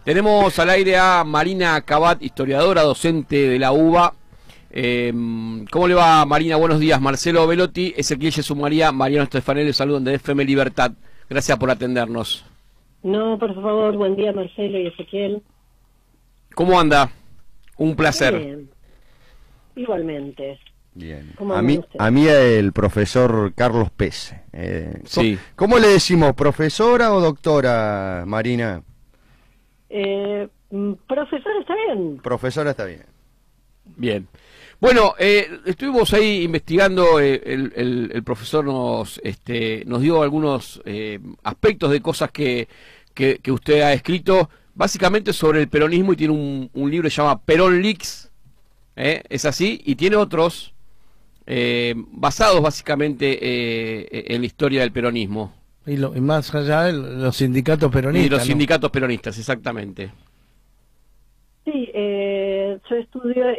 Tenemos al aire a Marina Cabat, historiadora, docente de la UBA. ¿Cómo le va, Marina? Buenos días. Marcelo Velotti, Ezequiel Yesumaría, Mariano Estefanel, saludan de FM Libertad. Gracias por atendernos. No, por favor, buen día, Marcelo y Ezequiel. ¿Cómo anda? Un placer. Bien. Igualmente. Bien. A mí el profesor Carlos Pese. Sí. ¿Cómo le decimos, profesora o doctora, Marina? Profesor, ¿está bien? Profesora está bien. Bien. Bueno, estuvimos ahí investigando, el profesor nos dio algunos aspectos de cosas que usted ha escrito, básicamente sobre el peronismo, y tiene un libro que se llama Perón Leaks, es así, y tiene otros basados básicamente en la historia del peronismo. Y más allá de los sindicatos peronistas. Y los ¿no? sindicatos peronistas, exactamente. Sí, yo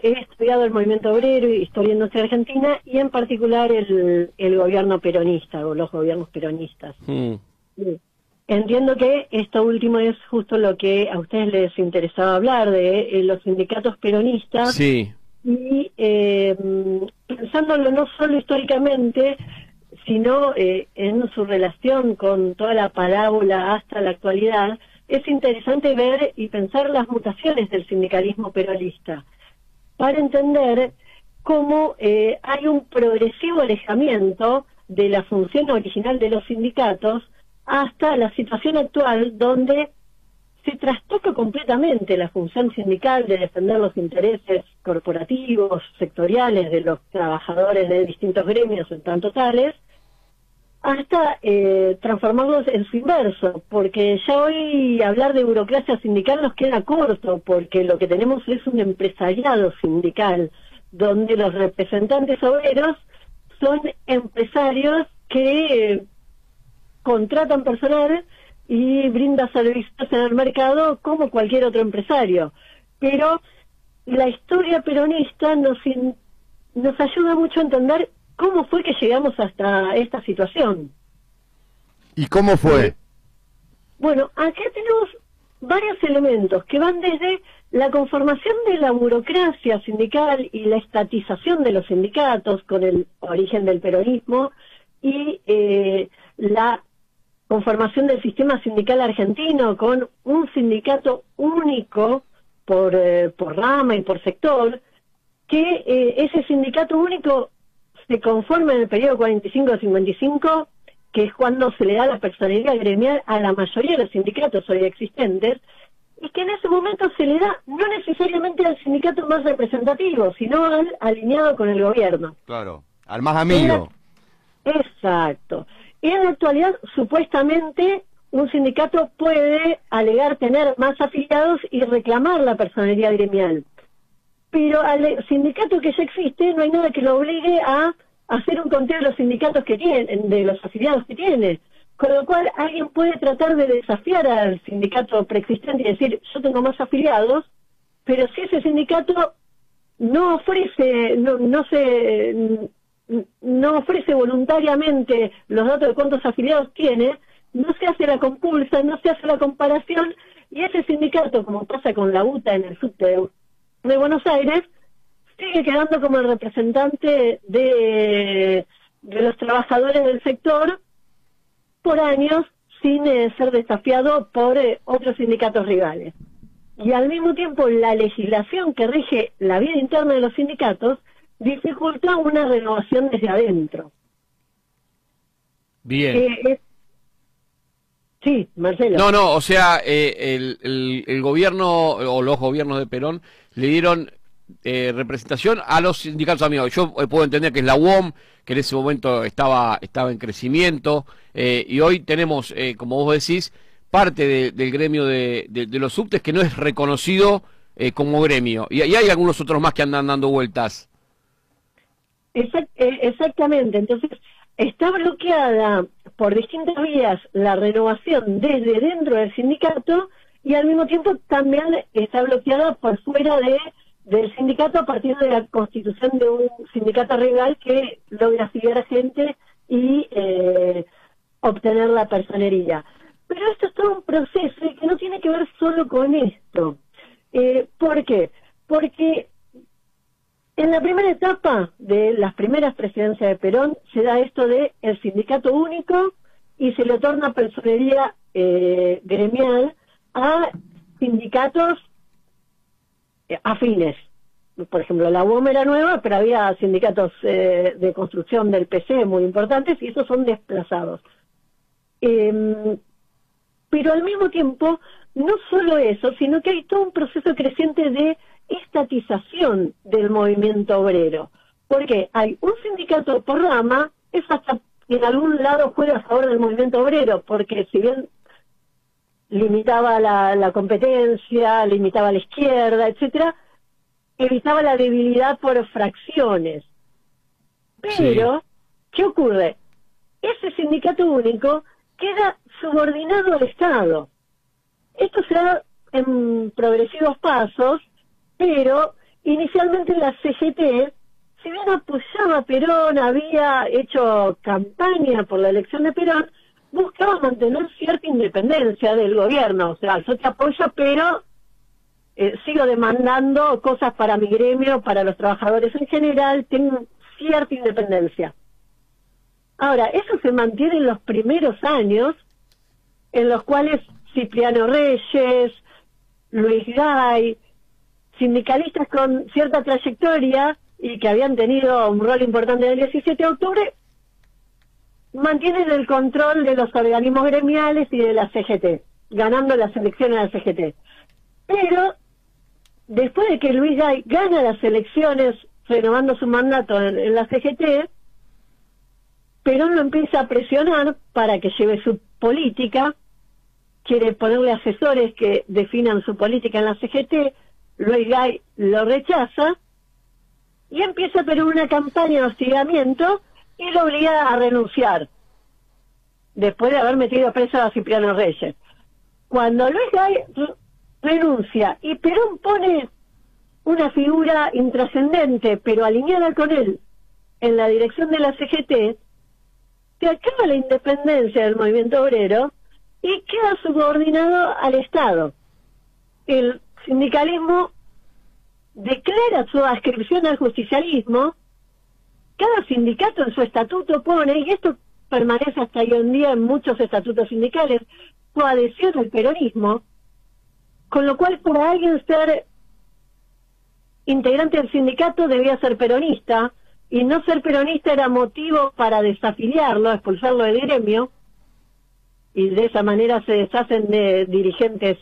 he estudiado el movimiento obrero y historia industrial argentina, y en particular el gobierno peronista o los gobiernos peronistas. Sí. Entiendo que esto último es justo lo que a ustedes les interesaba hablar, de los sindicatos peronistas. Sí. Y pensándolo no solo históricamente, sino en su relación con toda la parábola hasta la actualidad, es interesante ver y pensar las mutaciones del sindicalismo peronista, para entender cómo hay un progresivo alejamiento de la función original de los sindicatos hasta la situación actual, donde se trastoca completamente la función sindical de defender los intereses corporativos, sectoriales de los trabajadores de distintos gremios en tanto tales, hasta transformarlos en su inverso, porque ya hoy hablar de burocracia sindical nos queda corto, porque lo que tenemos es un empresariado sindical, donde los representantes obreros son empresarios que contratan personal y brinda servicios en el mercado como cualquier otro empresario. Pero la historia peronista nos ayuda mucho a entender cómo fue que llegamos hasta esta situación. ¿Y cómo fue? Bueno, acá tenemos varios elementos que van desde la conformación de la burocracia sindical y la estatización de los sindicatos con el origen del peronismo, y la conformación del sistema sindical argentino con un sindicato único por rama y por sector, que ese sindicato único se conforma en el periodo 45-55, que es cuando se le da la personalidad gremial a la mayoría de los sindicatos hoy existentes, y que en ese momento se le da no necesariamente al sindicato más representativo, sino al alineado con el gobierno. Claro, al más amigo. Exacto. Y en la actualidad, supuestamente, un sindicato puede alegar tener más afiliados y reclamar la personalidad gremial. Pero al sindicato que ya existe no hay nada que lo obligue a hacer un conteo de los sindicatos que tienen, de los afiliados que tiene. Con lo cual alguien puede tratar de desafiar al sindicato preexistente y decir, yo tengo más afiliados, pero si ese sindicato no ofrece, no ofrece voluntariamente los datos de cuántos afiliados tiene, no se hace la compulsa, no se hace la comparación, y ese sindicato, como pasa con la UTA en el subte de Buenos Aires, sigue quedando como el representante de los trabajadores del sector por años, sin ser desafiado por otros sindicatos rivales. Y al mismo tiempo la legislación que rige la vida interna de los sindicatos dificulta una renovación desde adentro. Bien. Sí, Marcelo. No, o sea, el gobierno o los gobiernos de Perón le dieron representación a los sindicatos amigos. Yo puedo entender que es la UOM, que en ese momento estaba en crecimiento, y hoy tenemos, como vos decís, parte del gremio de los subtes que no es reconocido como gremio. Y hay algunos otros más que andan dando vueltas. Exactamente. Entonces, está bloqueada por distintas vías la renovación desde dentro del sindicato, y al mismo tiempo también está bloqueada por fuera del sindicato a partir de la constitución de un sindicato rival que logra afiliar a gente y obtener la personería. Pero esto es todo un proceso y que no tiene que ver solo con esto. ¿Por qué? Porque en la primera etapa de las primeras presidencias de Perón se da esto de el sindicato único y se le torna personería gremial a sindicatos afines. Por ejemplo, la UOM era nueva, pero había sindicatos de construcción del PC muy importantes y esos son desplazados. Pero al mismo tiempo, no solo eso, sino que hay todo un proceso creciente de estatización del movimiento obrero. Porque hay un sindicato por rama, eso hasta en algún lado juega a favor del movimiento obrero, porque si bien limitaba la competencia, limitaba la izquierda, etcétera, evitaba la debilidad por fracciones. Pero, sí. ¿Qué ocurre? Ese sindicato único queda subordinado al Estado. Esto se da en progresivos pasos, pero inicialmente la CGT, si bien apoyaba a Perón, había hecho campaña por la elección de Perón, buscaba mantener cierta independencia del gobierno. O sea, yo te apoyo, pero sigo demandando cosas para mi gremio, para los trabajadores en general, tengo cierta independencia. Ahora, eso se mantiene en los primeros años, en los cuales Cipriano Reyes, Luis Gay, sindicalistas con cierta trayectoria y que habían tenido un rol importante en el 17 de octubre, mantienen el control de los organismos gremiales y de la CGT, ganando las elecciones de la CGT. Pero, después de que Luis Gay gana las elecciones renovando su mandato en la CGT, Perón lo empieza a presionar para que lleve su política, quiere ponerle asesores que definan su política en la CGT, Luis Gay lo rechaza, y empieza a tener una campaña de hostigamiento y lo obliga a renunciar, después de haber metido preso a Cipriano Reyes. Cuando Luis Gay renuncia y Perón pone una figura intrascendente, pero alineada con él, en la dirección de la CGT, se acaba la independencia del movimiento obrero y queda subordinado al Estado. El sindicalismo declara su adscripción al justicialismo, cada sindicato en su estatuto pone, y esto permanece hasta hoy en día en muchos estatutos sindicales, su adhesión al peronismo, con lo cual para alguien ser integrante del sindicato debía ser peronista, y no ser peronista era motivo para desafiliarlo, expulsarlo del gremio, y de esa manera se deshacen de dirigentes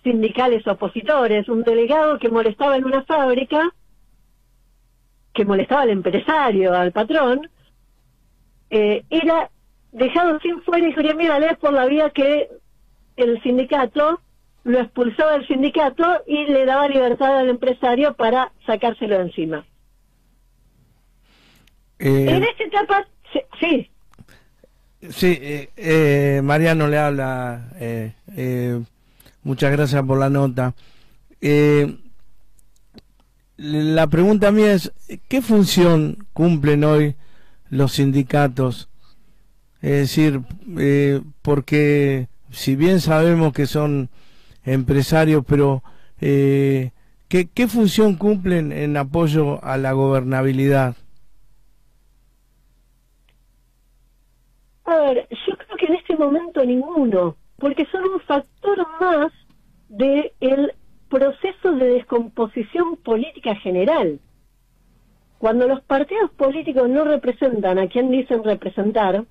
sindicales opositores. Un delegado que molestaba en una fábrica, que molestaba al empresario, al patrón, era dejado sin fueros gremiales por la vía que el sindicato lo expulsaba del sindicato y le daba libertad al empresario para sacárselo de encima. En esta etapa, sí. Sí, Mariano le habla. Muchas gracias por la nota. La pregunta mía es, ¿qué función cumplen hoy los sindicatos? Es decir, porque si bien sabemos que son empresarios, pero ¿qué función cumplen en apoyo a la gobernabilidad? A ver, yo creo que en este momento ninguno, porque son un factor más del proceso de descomposición política general. Cuando los partidos políticos no representan a quien dicen representar,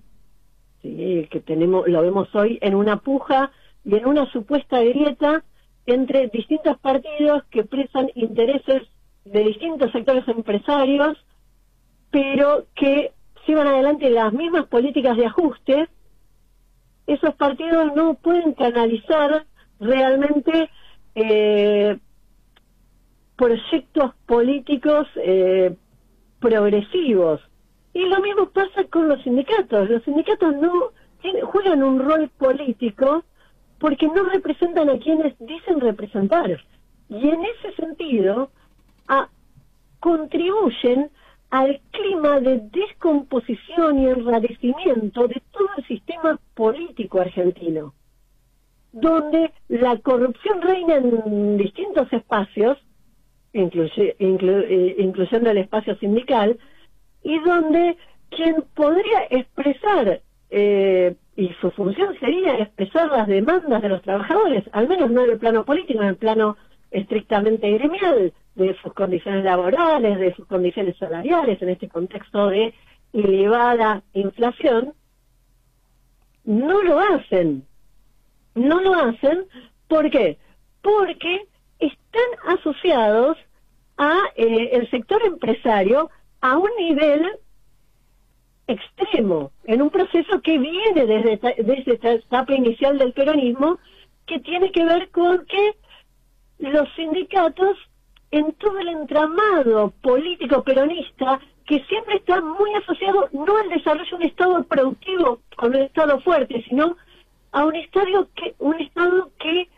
sí, que lo vemos hoy en una puja y en una supuesta grieta entre distintos partidos que expresan intereses de distintos sectores empresarios, pero que llevan adelante las mismas políticas de ajuste, esos partidos no pueden canalizar realmente proyectos políticos progresivos. Y lo mismo pasa con los sindicatos. Los sindicatos no juegan un rol político porque no representan a quienes dicen representar. Y en ese sentido contribuyen al clima de descomposición y enrarecimiento de todo el sistema político argentino. donde la corrupción reina en distintos espacios, incluyendo el espacio sindical, y donde quien podría expresar, y su función sería expresar las demandas de los trabajadores, al menos no en el plano político, en el plano estrictamente gremial, de sus condiciones laborales, de sus condiciones salariales, en este contexto de elevada inflación, no lo hacen. No lo hacen, ¿por qué? Porque están asociados a el sector empresario a un nivel extremo, en un proceso que viene desde esta etapa inicial del peronismo, que tiene que ver con que los sindicatos, en todo el entramado político peronista, que siempre está muy asociado no al desarrollo de un Estado productivo con un Estado fuerte, sino a un Estado que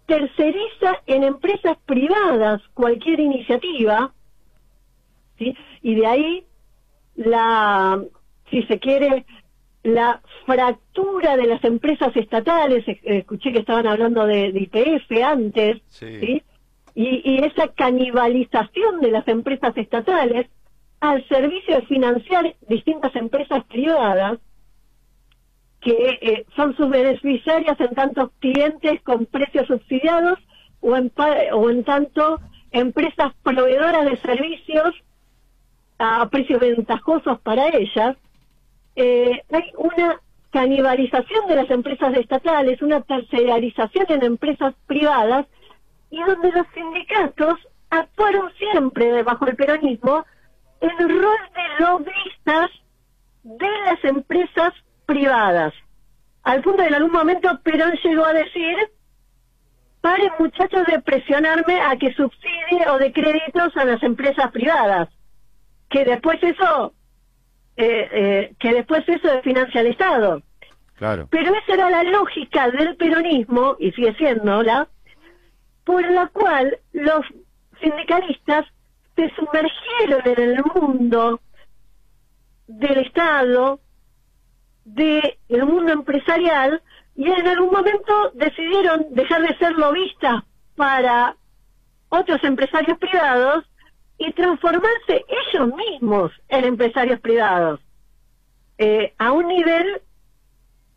terceriza en empresas privadas cualquier iniciativa, ¿sí? Y de ahí si se quiere, la fractura de las empresas estatales. Escuché que estaban hablando de YPF antes, ¿sí? Y esa canibalización de las empresas estatales al servicio de financiar distintas empresas privadas que son sus beneficiarias en tantos clientes con precios subsidiados o en tanto empresas proveedoras de servicios a precios ventajosos para ellas. Hay una canibalización de las empresas estatales, una tercerización en empresas privadas, y donde los sindicatos actuaron siempre, bajo el peronismo, en el rol de lobistas de las empresas privadas, al punto de en algún momento Perón llegó a decir: paren muchachos de presionarme a que subsidie o de créditos a las empresas privadas, que después eso financia el Estado. Claro. Pero esa era la lógica del peronismo, y sigue siéndola, por la cual los sindicalistas se sumergieron en el mundo del Estado, del mundo empresarial, y en algún momento decidieron dejar de ser lobistas para otros empresarios privados y transformarse ellos mismos en empresarios privados, a un nivel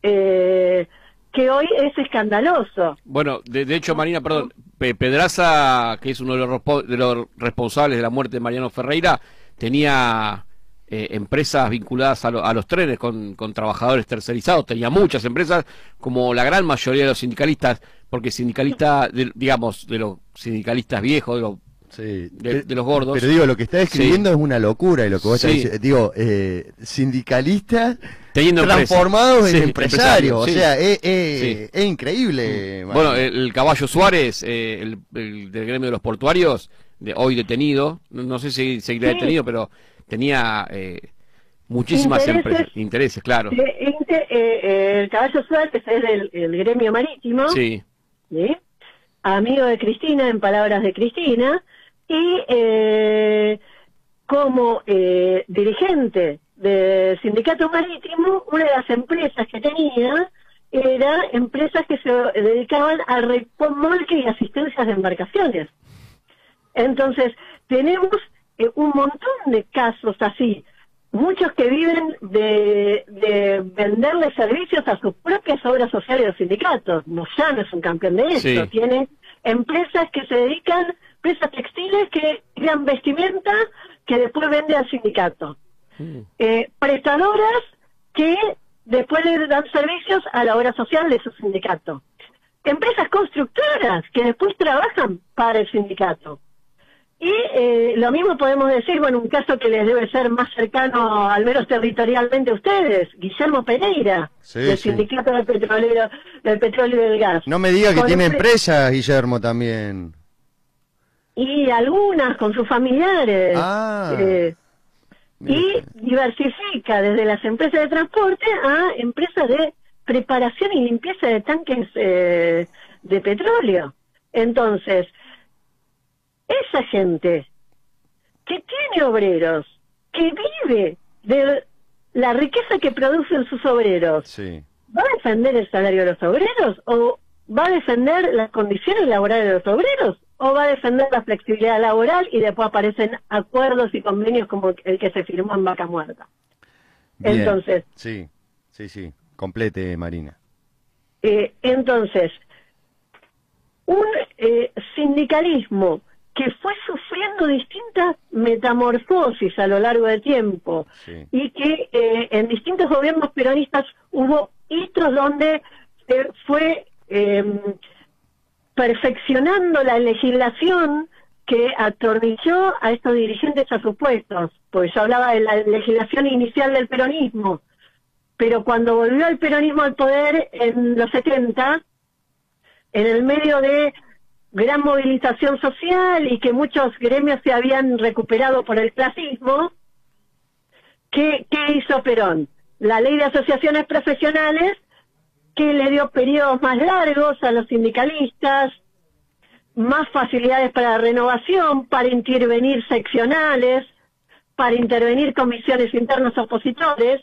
que hoy es escandaloso. Bueno, de hecho, Marina, perdón, Pedraza, que es uno de los responsables de la muerte de Mariano Ferreira, tenía empresas vinculadas a los trenes con trabajadores tercerizados. Tenía muchas empresas, como la gran mayoría de los sindicalistas, porque sindicalistas, digamos, de los sindicalistas viejos, de los gordos. Pero digo, lo que está describiendo es una locura, y lo que vos estás diciendo, digo, sindicalistas transformados en empresarios, o sea, es increíble. Bueno, el Caballo Suárez, el del gremio de los portuarios, hoy detenido, no sé si seguirá detenido, pero tenía muchísimas intereses, claro. El Caballo Suárez es el gremio marítimo, ¿sí? Amigo de Cristina, en palabras de Cristina, y como dirigente del sindicato marítimo, una de las empresas que tenía era empresas que se dedicaban al remolque y asistencias de embarcaciones. Entonces, tenemos un montón de casos así, muchos que viven de venderle servicios a sus propias obras sociales de los sindicatos. Moyano es un campeón de eso, tiene empresas que se dedican, empresas textiles que crean vestimenta que después vende al sindicato. Prestadoras que después le dan servicios a la obra social de su sindicato. Empresas constructoras que después trabajan para el sindicato. Y lo mismo podemos decir, bueno, un caso que les debe ser más cercano, al menos territorialmente a ustedes, Guillermo Pereira, del sindicato del petróleo y del gas. No me diga que tiene empresas, Guillermo, también. Y algunas con sus familiares. Y diversifica desde las empresas de transporte a empresas de preparación y limpieza de tanques de petróleo. Entonces, esa gente que tiene obreros, que vive de la riqueza que producen sus obreros, ¿va a defender el salario de los obreros? ¿O ¿Va a defender las condiciones laborales de los obreros o va a defender la flexibilidad laboral y después aparecen acuerdos y convenios como el que se firmó en Vaca Muerta? Bien. Entonces, sí, complete, Marina. Entonces, un sindicalismo que fue sufriendo distintas metamorfosis a lo largo del tiempo, sí, y que en distintos gobiernos peronistas hubo hitos donde fue perfeccionando la legislación que atornilló a estos dirigentes a sus puestos, porque yo hablaba de la legislación inicial del peronismo, pero cuando volvió el peronismo al poder en los 70, en el medio de gran movilización social y que muchos gremios se habían recuperado por el clasismo, ¿qué hizo Perón? La ley de asociaciones profesionales, que le dio periodos más largos a los sindicalistas, más facilidades para la renovación, para intervenir seccionales, para intervenir comisiones internas opositores.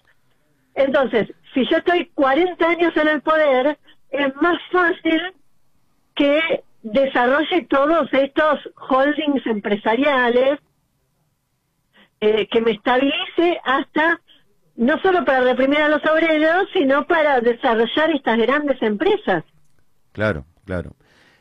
Entonces, si yo estoy 40 años en el poder, es más fácil que desarrolle todos estos holdings empresariales, que me estabilice hasta, no solo para reprimir a los obreros, sino para desarrollar estas grandes empresas. Claro.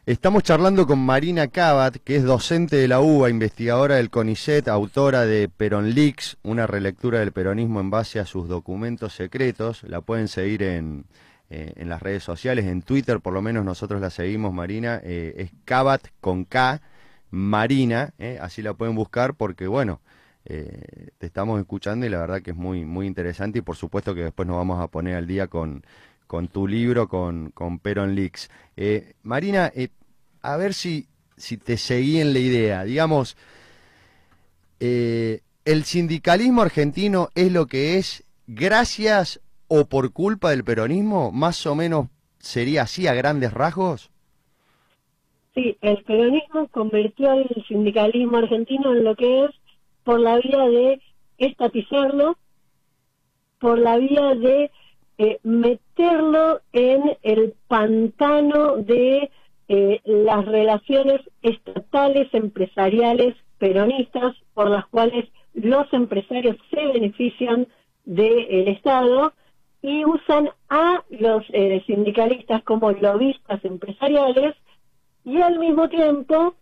Estamos charlando con Marina Cabat, que es docente de la UBA, investigadora del CONICET, autora de Perón Leaks, una relectura del peronismo en base a sus documentos secretos. La pueden seguir en las redes sociales, en Twitter por lo menos nosotros la seguimos, Marina, es Cabat con K, Marina, así la pueden buscar porque bueno, te estamos escuchando y la verdad que es muy, muy interesante y por supuesto que después nos vamos a poner al día con tu libro, con Perón Leaks. Marina, a ver si te seguí en la idea. Digamos, ¿el sindicalismo argentino es lo que es gracias o por culpa del peronismo? ¿Más o menos sería así a grandes rasgos? Sí, el peronismo convirtió al sindicalismo argentino en lo que es por la vía de estatizarlo, por la vía de meterlo en el pantano de las relaciones estatales, empresariales, peronistas, por las cuales los empresarios se benefician del Estado y usan a los sindicalistas como lobistas empresariales y al mismo tiempo,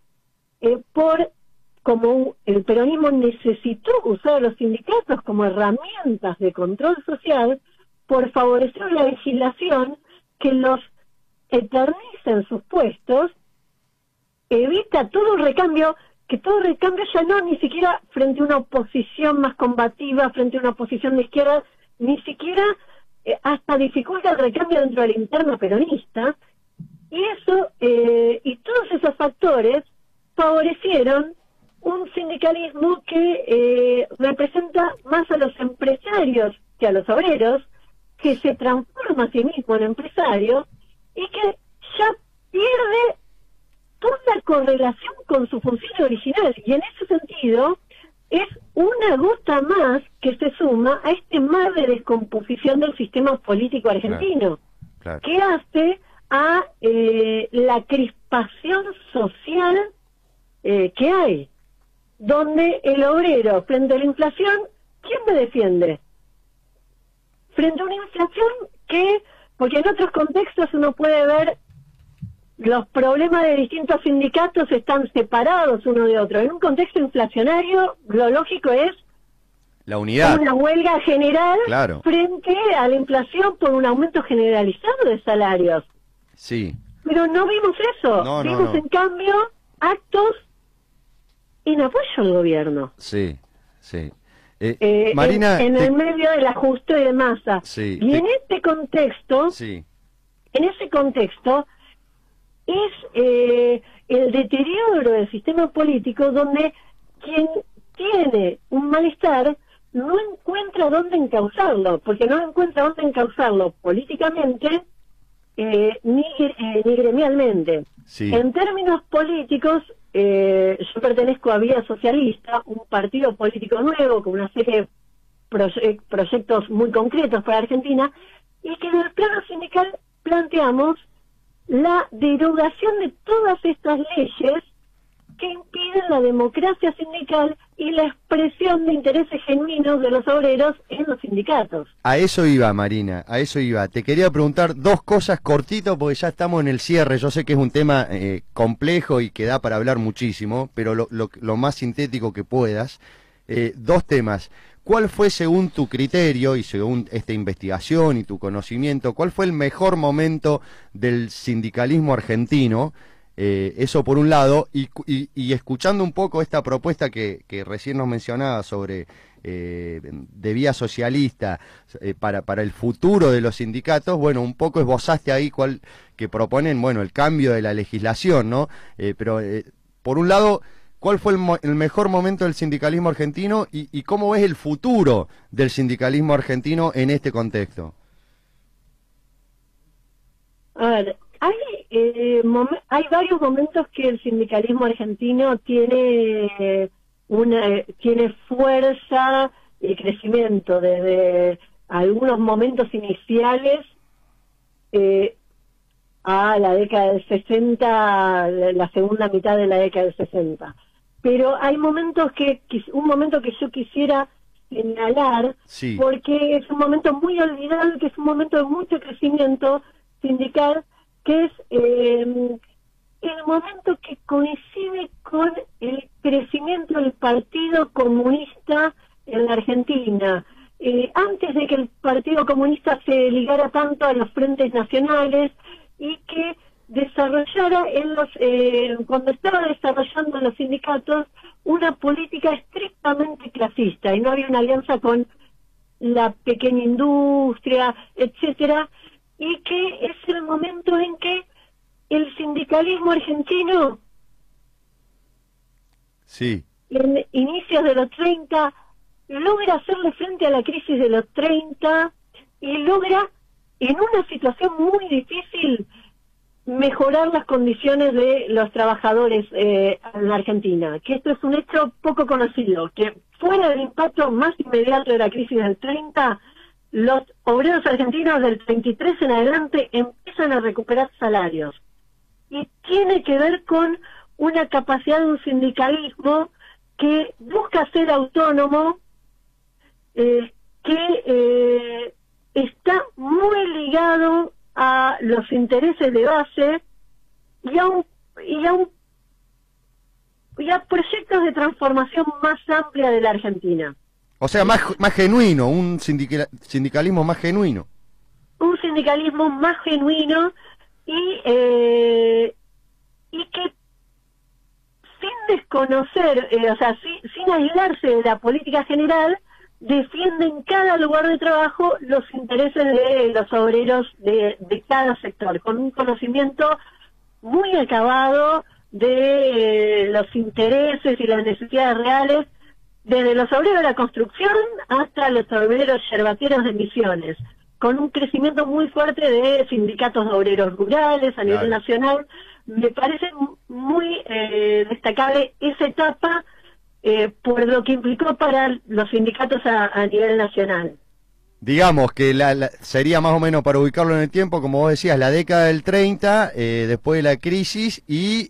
como el peronismo necesitó usar a los sindicatos como herramientas de control social, por favorecer una legislación que los eterniza en sus puestos, evita todo recambio, que todo recambio ya no ni siquiera frente a una oposición más combativa, frente a una oposición de izquierda, ni siquiera hasta dificulta el recambio dentro de la interna peronista, y eso, y todos esos factores favorecieron un sindicalismo que representa más a los empresarios que a los obreros, que se transforma a sí mismo en empresario y que ya pierde toda correlación con su función original. Y en ese sentido es una gota más que se suma a este mar de descomposición del sistema político argentino, claro. Que hace a la crispación social que hay, donde el obrero frente a la inflación, ¿quién me defiende? Frente a una inflación que, porque en otros contextos uno puede ver los problemas de distintos sindicatos están separados uno de otro. En un contexto inflacionario, lo lógico es la unidad, una huelga general, claro, frente a la inflación por un aumento generalizado de salarios. Sí. Pero no vimos eso. Vimos en cambio actos en apoyo al gobierno. Sí. Marina, en el medio del ajuste de masa. Sí, y en este contexto, es el deterioro del sistema político donde quien tiene un malestar no encuentra dónde encauzarlo, porque no encuentra dónde encauzarlo políticamente ni gremialmente. Sí. En términos políticos, yo pertenezco a Vía Socialista, un partido político nuevo con una serie de proyectos muy concretos para Argentina, y que en el plano sindical planteamos la derogación de todas estas leyes que impiden la democracia sindical y la expresión de intereses genuinos de los obreros en los sindicatos. A eso iba, Marina, a eso iba. Te quería preguntar dos cosas cortito porque ya estamos en el cierre. Yo sé que es un tema complejo y que da para hablar muchísimo, pero lo más sintético que puedas. Dos temas. ¿Cuál fue, según tu criterio y según esta investigación y tu conocimiento, cuál fue el mejor momento del sindicalismo argentino? Eso por un lado, y escuchando un poco esta propuesta que recién nos mencionaba sobre de vía socialista para el futuro de los sindicatos, bueno, un poco esbozaste ahí que proponen, bueno, el cambio de la legislación, ¿no? Pero por un lado, ¿cuál fue el mejor momento del sindicalismo argentino y cómo ves el futuro del sindicalismo argentino en este contexto? A ver, hay varios momentos que el sindicalismo argentino tiene fuerza y crecimiento, desde algunos momentos iniciales a la década del 60, la segunda mitad de la década del 60. Pero hay momentos un momento que yo quisiera señalar, sí, porque es un momento muy olvidado, que es un momento de mucho crecimiento sindical, que es el momento que coincide con el crecimiento del Partido Comunista en la Argentina. Antes de que el Partido Comunista se ligara tanto a los frentes nacionales y que desarrollara cuando estaba desarrollando en los sindicatos una política estrictamente clasista, y no había una alianza con la pequeña industria, etcétera, y que es el momento en que el sindicalismo argentino, sí, en inicios de los 30, logra hacerle frente a la crisis de los 30 y logra, en una situación muy difícil, mejorar las condiciones de los trabajadores en la Argentina, que esto es un hecho poco conocido, que fuera del impacto más inmediato de la crisis del 30, los obreros argentinos del 33 en adelante empiezan a recuperar salarios. Y tiene que ver con una capacidad de un sindicalismo que busca ser autónomo, que está muy ligado a los intereses de base y a proyectos de transformación más amplia de la Argentina. O sea, más genuino, un sindicalismo más genuino. Un sindicalismo más genuino y que sin desconocer, sin aislarse de la política general, defiende en cada lugar de trabajo los intereses de los obreros de cada sector, con un conocimiento muy acabado de los intereses y las necesidades reales, desde los obreros de la construcción hasta los obreros yerbateros de Misiones, con un crecimiento muy fuerte de sindicatos de obreros rurales a nivel nacional. Me parece muy destacable esa etapa por lo que implicó para los sindicatos a nivel nacional. Digamos que sería más o menos, para ubicarlo en el tiempo, como vos decías, la década del 30, después de la crisis, y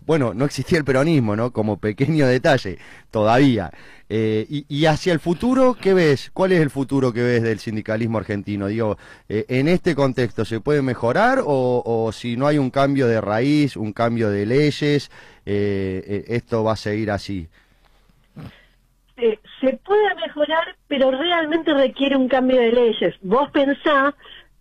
bueno, no existía el peronismo, ¿no? Como pequeño detalle, todavía. Y hacia el futuro, ¿qué ves? ¿Cuál es el futuro que ves del sindicalismo argentino? Digo, ¿en este contexto se puede mejorar o si no hay un cambio de raíz, un cambio de leyes, esto va a seguir así? Se puede mejorar, pero realmente requiere un cambio de leyes. Vos pensá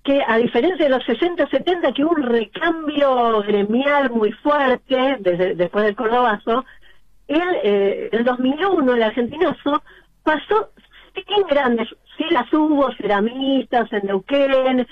que, a diferencia de los 60-70, que hubo un recambio gremial muy fuerte después del Cordobazo, el 2001, el argentinazo, pasó sin grandes, sí las hubo, ceramistas en Neuquén,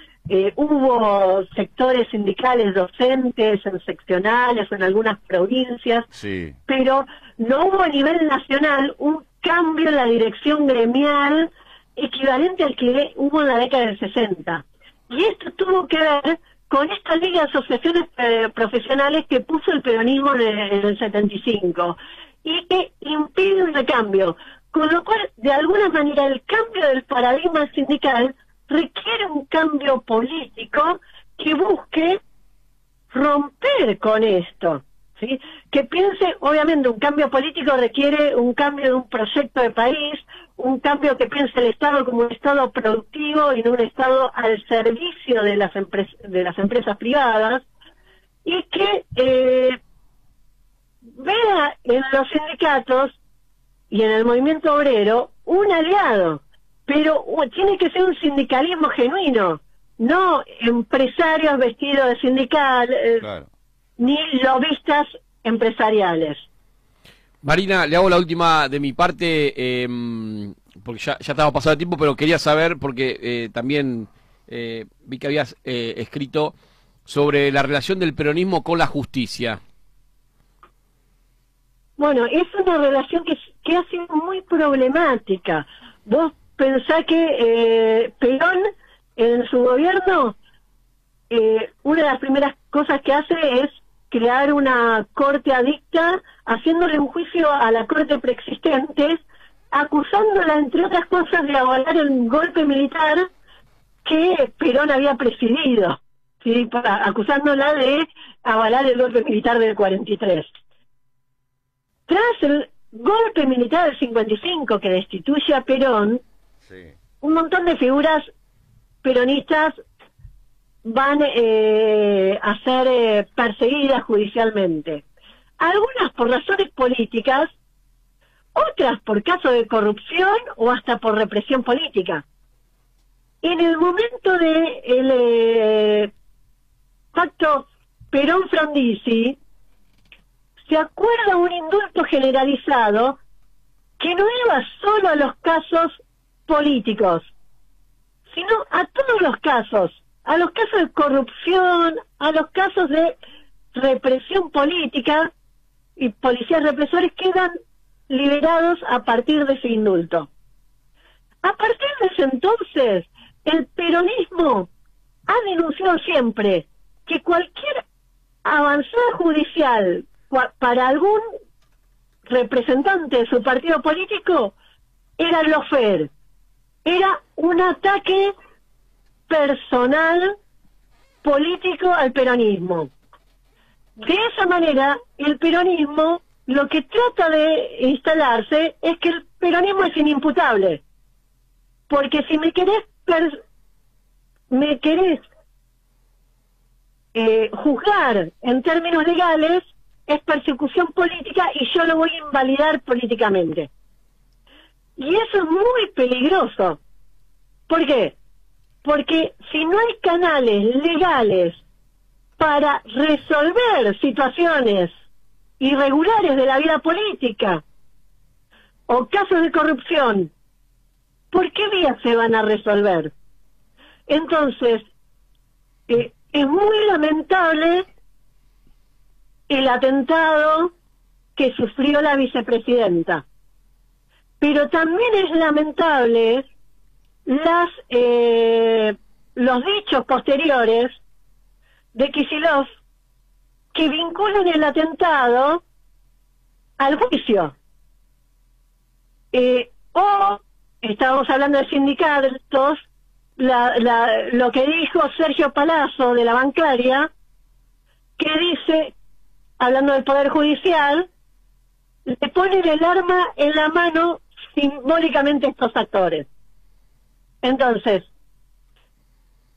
hubo sectores sindicales docentes en seccionales en algunas provincias, sí, pero no hubo a nivel nacional un cambio en la dirección gremial equivalente al que hubo en la década del 60. Y esto tuvo que ver con esta ley de asociaciones profesionales que puso el peronismo en el 75 y que impide un recambio. Con lo cual, de alguna manera, el cambio del paradigma sindical requiere un cambio político que busque romper con esto, ¿sí? Que piense, obviamente, un cambio político requiere un cambio de un proyecto de país, un cambio que piense el Estado como un Estado productivo y no un Estado al servicio de las empresas privadas, y que vea en los sindicatos y en el movimiento obrero un aliado, pero tiene que ser un sindicalismo genuino, no empresarios vestidos de sindical, Claro. ni lobistas empresariales. Marina, le hago la última de mi parte, porque ya estaba pasado el tiempo, pero quería saber, porque también vi que habías escrito sobre la relación del peronismo con la justicia. Bueno, es una relación que ha sido muy problemática. Vos pensás que Perón, en su gobierno, una de las primeras cosas que hace es crear una corte adicta, haciéndole un juicio a la corte preexistente, acusándola, entre otras cosas, de avalar el golpe militar que Perón había presidido, ¿sí? Acusándola de avalar el golpe militar del 43. Tras el golpe militar del 55 que destituye a Perón, Sí. un montón de figuras peronistas van a ser perseguidas judicialmente. Algunas por razones políticas, otras por casos de corrupción o hasta por represión política. En el momento del pacto Perón-Frondizi, se acuerda un indulto generalizado que no iba solo a los casos políticos, sino a todos los casos de corrupción, a los casos de represión política, y policías represores quedan liberados a partir de ese indulto. A partir de ese entonces, el peronismo ha denunciado siempre que cualquier avanzada judicial para algún representante de su partido político era lawfare, era un ataque personal político al peronismo. De esa manera, el peronismo lo que trata de instalarse es que el peronismo es inimputable, porque si me querés juzgar en términos legales, es persecución política y yo lo voy a invalidar políticamente. Y eso es muy peligroso. ¿Por qué? Porque si no hay canales legales para resolver situaciones irregulares de la vida política o casos de corrupción, ¿por qué vías se van a resolver? Entonces, es muy lamentable el atentado que sufrió la vicepresidenta, pero también es lamentable los dichos posteriores de Kicillof que vinculan el atentado al juicio. O estábamos hablando de sindicatos, lo que dijo Sergio Palazzo de la bancaria, que dice, hablando del Poder Judicial, le ponen el arma en la mano simbólicamente a estos actores. Entonces,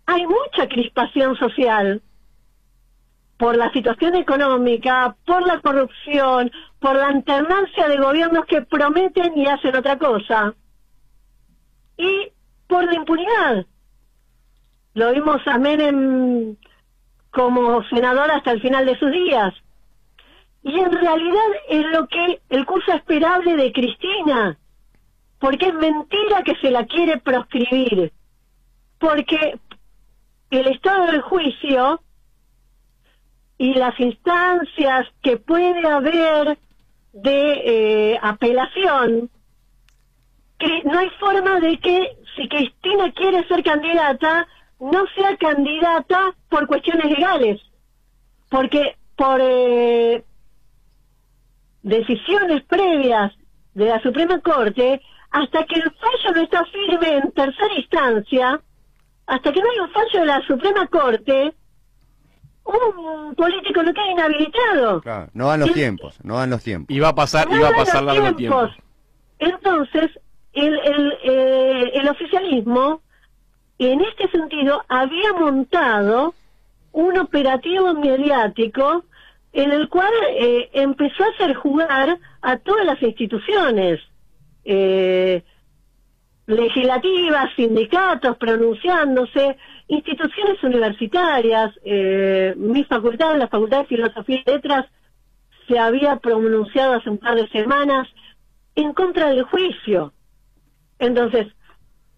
hay mucha crispación social por la situación económica, por la corrupción, por la alternancia de gobiernos que prometen y hacen otra cosa, y por la impunidad. Lo vimos a Menem como senador hasta el final de sus días. Y en realidad es lo que el curso esperable de Cristina, porque es mentira que se la quiere proscribir, porque el estado del juicio y las instancias que puede haber de apelación, que no hay forma de que si Cristina quiere ser candidata, no sea candidata por cuestiones legales, porque por decisiones previas de la Suprema Corte, hasta que el fallo no está firme en tercera instancia, hasta que no hay un fallo de la Suprema Corte, un político no queda inhabilitado. Claro, no dan los tiempos, no dan los tiempos. Y va a pasar largo el tiempo. Entonces, el oficialismo, en este sentido, había montado un operativo mediático en el cual empezó a hacer jugar a todas las instituciones legislativas, sindicatos pronunciándose, instituciones universitarias. Mi facultad, la Facultad de Filosofía y Letras, se había pronunciado hace un par de semanas en contra del juicio. Entonces,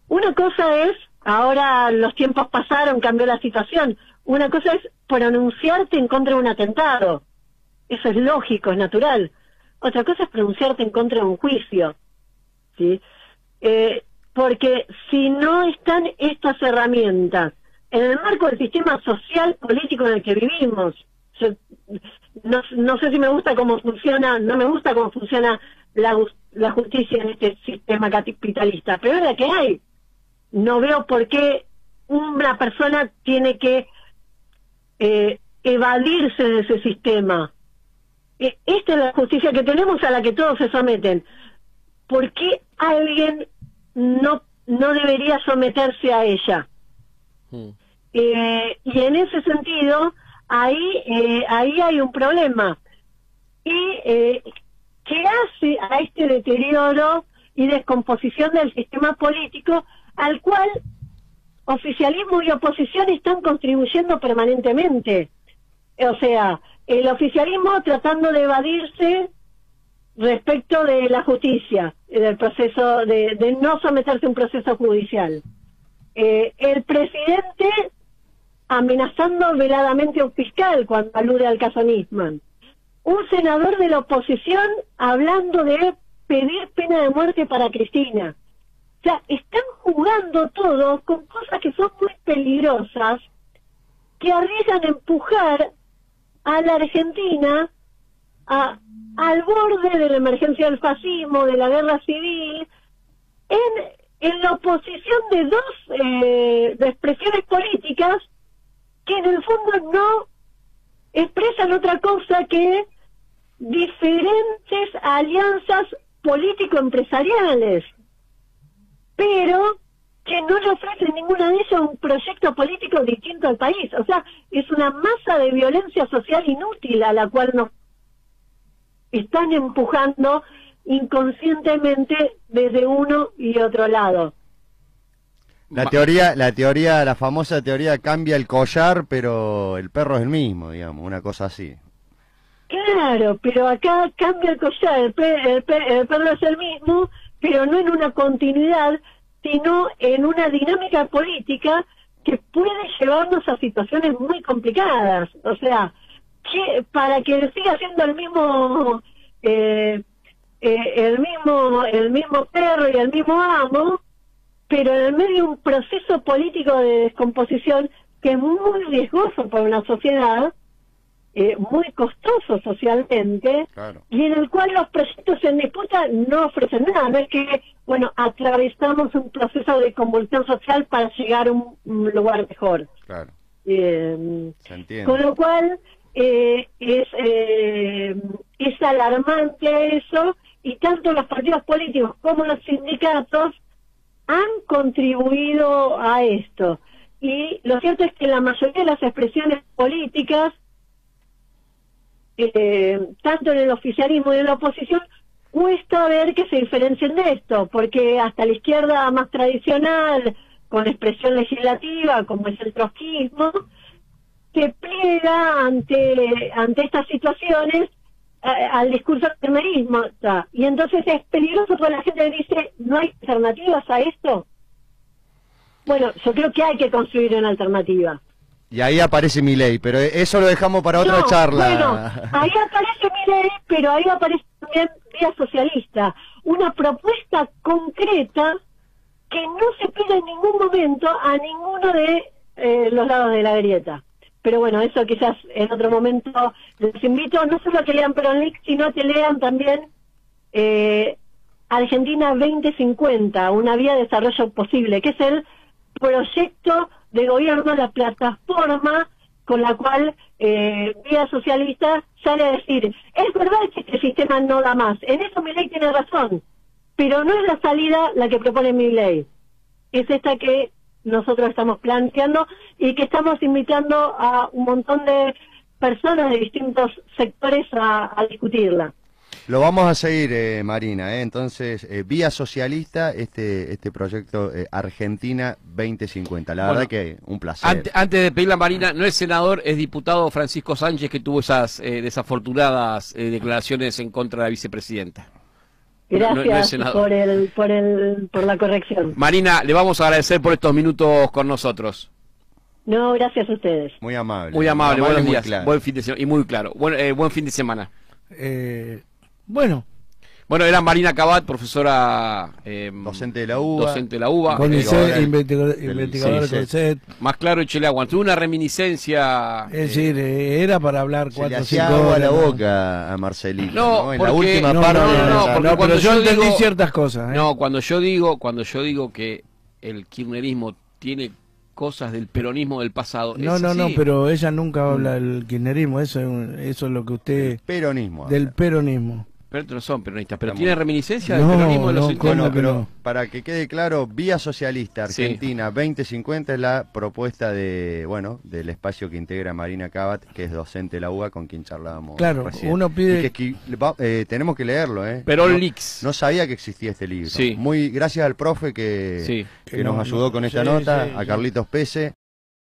una cosa es, ahora los tiempos pasaron, cambió la situación, una cosa es pronunciarte en contra de un atentado, eso es lógico, es natural. Otra cosa es pronunciarte en contra de un juicio, ¿sí? Porque si no están estas herramientas en el marco del sistema social político en el que vivimos, yo no sé si me gusta cómo funciona, no me gusta cómo funciona la justicia en este sistema capitalista, pero es la que hay. No veo por qué una persona tiene que evadirse de ese sistema. Esta es la justicia que tenemos, a la que todos se someten. ¿Por qué alguien no debería someterse a ella? Y en ese sentido, ahí hay un problema. Y ¿qué hace a este deterioro y descomposición del sistema político al cual oficialismo y oposición están contribuyendo permanentemente? O sea, el oficialismo tratando de evadirse respecto de la justicia, del proceso, de no someterse a un proceso judicial. El presidente amenazando veladamente a un fiscal cuando alude al caso Nisman. Un senador de la oposición hablando de pedir pena de muerte para Cristina. O sea, están jugando todos con cosas que son muy peligrosas, que arriesgan a empujar a la Argentina al borde de la emergencia del fascismo, de la guerra civil, en la oposición de dos de expresiones políticas que en el fondo no expresan otra cosa que diferentes alianzas político-empresariales, pero que no le ofrecen ninguna de ellas un proyecto político distinto al país. O sea, es una masa de violencia social inútil a la cual nos están empujando inconscientemente desde uno y otro lado. La famosa teoría cambia el collar, pero el perro es el mismo, digamos, una cosa así. Claro, pero acá cambia el collar, el perro es el mismo, pero no en una continuidad, sino en una dinámica política que puede llevarnos a situaciones muy complicadas. O sea, que para que siga siendo el mismo perro y el mismo amo, pero en el medio de un proceso político de descomposición que es muy riesgoso para una sociedad, muy costoso socialmente, claro, y en el cual los proyectos en disputa no ofrecen nada. No es que, bueno, atravesamos un proceso de convulsión social para llegar a un lugar mejor. Claro. Se entiende. Con lo cual, es alarmante eso, y tanto los partidos políticos como los sindicatos han contribuido a esto. Y lo cierto es que la mayoría de las expresiones políticas, tanto en el oficialismo y en la oposición, cuesta ver que se diferencien de esto, porque hasta la izquierda más tradicional, con expresión legislativa, como es el trotskismo, se pliega ante estas situaciones al discurso del primerismo, y entonces es peligroso porque la gente dice, ¿no hay alternativas a esto? Bueno, yo creo que hay que construir una alternativa. Y ahí aparece Milei, pero eso lo dejamos para otra charla. Bueno, ahí aparece Milei, pero ahí aparece también Vía Socialista, una propuesta concreta que no se pide en ningún momento a ninguno de los lados de la grieta. Pero bueno, eso quizás en otro momento les invito no solo a que lean PeronLeaks, sino a que lean también Argentina 2050, una vía de desarrollo posible, que es el proyecto de gobierno, la plataforma con la cual Vía Socialista sale a decir, es verdad que este sistema no da más, en eso Milei tiene razón, pero no es la salida la que propone Milei, es esta que nosotros estamos planteando y que estamos invitando a un montón de personas de distintos sectores a discutirla. Lo vamos a seguir, Marina, entonces, Vía Socialista, este proyecto Argentina 2050. La verdad que un placer. Antes de pedirle a Marina, no es senador, es diputado Francisco Sánchez, que tuvo esas desafortunadas declaraciones en contra de la vicepresidenta. Gracias por la corrección. Marina, le vamos a agradecer por estos minutos con nosotros. No, gracias a ustedes. Muy amable. Muy amable, buenos días. Claro. Buen fin de semana, y muy claro. Buen fin de semana. Bueno, era Marina Cabat, profesora docente de la UBA. Docente de la UBA. investigadora de CONICET. Más claro, échele agua. Tuve una reminiscencia. Es decir, era para hablar Se le 4 o hacía 5 agua a horas. la ¿no? boca a Marcelino. No, En porque- la última no, parte. porque No, cuando pero yo yo entendí digo- ciertas cosas. No, cuando yo digo que el kirchnerismo tiene cosas del peronismo del pasado. No, es no, no, así. pero ella nunca habla del kirchnerismo, eso es lo que usted... Peronismo. Del peronismo. Pero estos no son peronistas, pero Estamos- tiene reminiscencia del No, peronismo de los no, 50. ¿cómo Bueno, que pero no? para que quede claro, Vía Socialista Argentina 2050 es la propuesta del espacio que integra Marina Cabat, que es docente de la UBA, con quien charlábamos Claro, recién. uno pide... Y que tenemos que leerlo, Perón no, Leaks. no sabía que existía este libro. Sí. Muy gracias al profe que Sí. nos ayudó con esta Sí, nota, sí, a sí. Carlitos Pese.